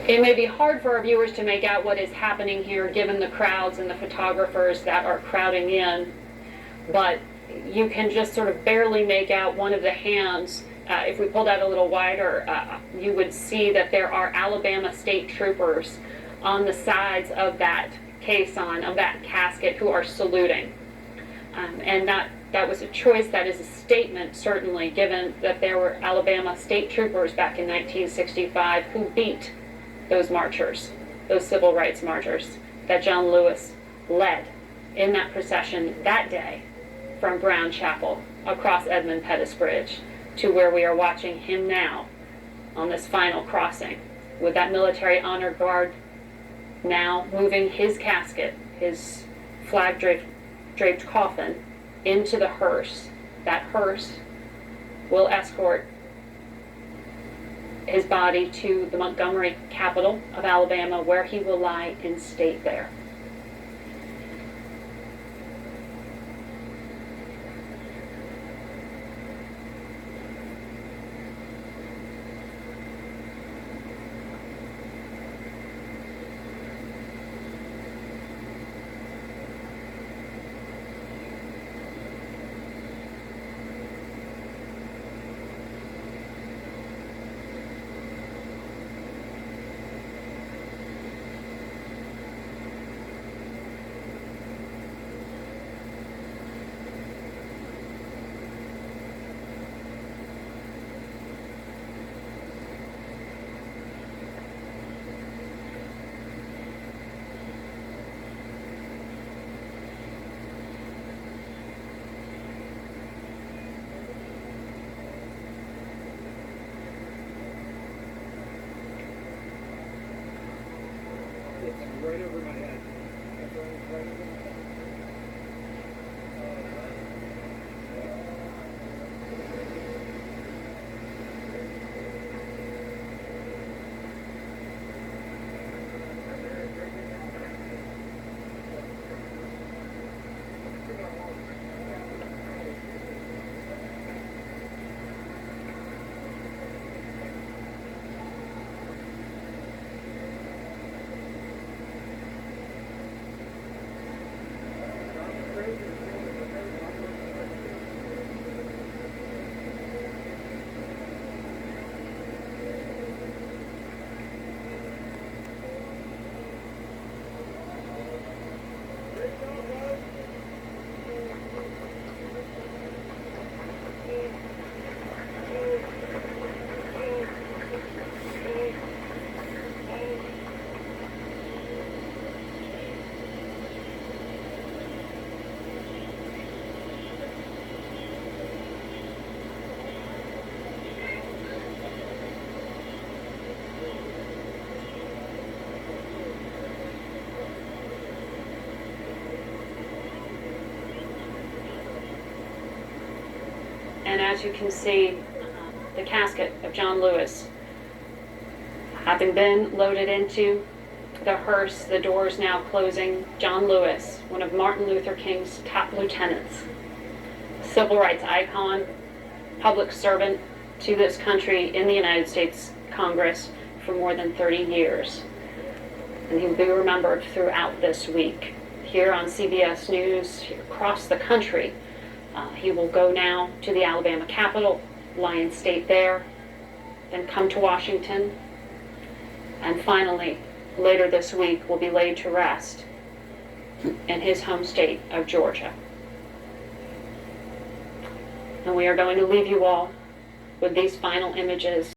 It may be hard for our viewers to make out what is happening here given the crowds and the photographers that are crowding in, but you can just sort of barely make out one of the hands. If we pulled out a little wider, you would see that there are Alabama state troopers on the sides of that caisson, of that casket, who are saluting. And that was a choice, that is a statement, certainly, given that there were Alabama state troopers back in 1965 who beat those marchers, those civil rights marchers that John Lewis led in that procession that day from Brown Chapel across Edmund Pettus Bridge to where we are watching him now on this final crossing, with that military honor guard now moving his casket, his flag draped coffin, into the hearse. That hearse will escort his body to the Montgomery capital of Alabama, where he will lie in state there. It's right over my head. That's right over my head. And as you can see, the casket of John Lewis having been loaded into the hearse, the doors now closing. John Lewis, one of Martin Luther King's top lieutenants, civil rights icon, public servant to this country in the United States Congress for more than 30 years. And he will be remembered throughout this week. Here on CBS News, across the country, he will go now to the Alabama Capitol, lie in state there, then come to Washington, and finally, later this week, will be laid to rest in his home state of Georgia. And we are going to leave you all with these final images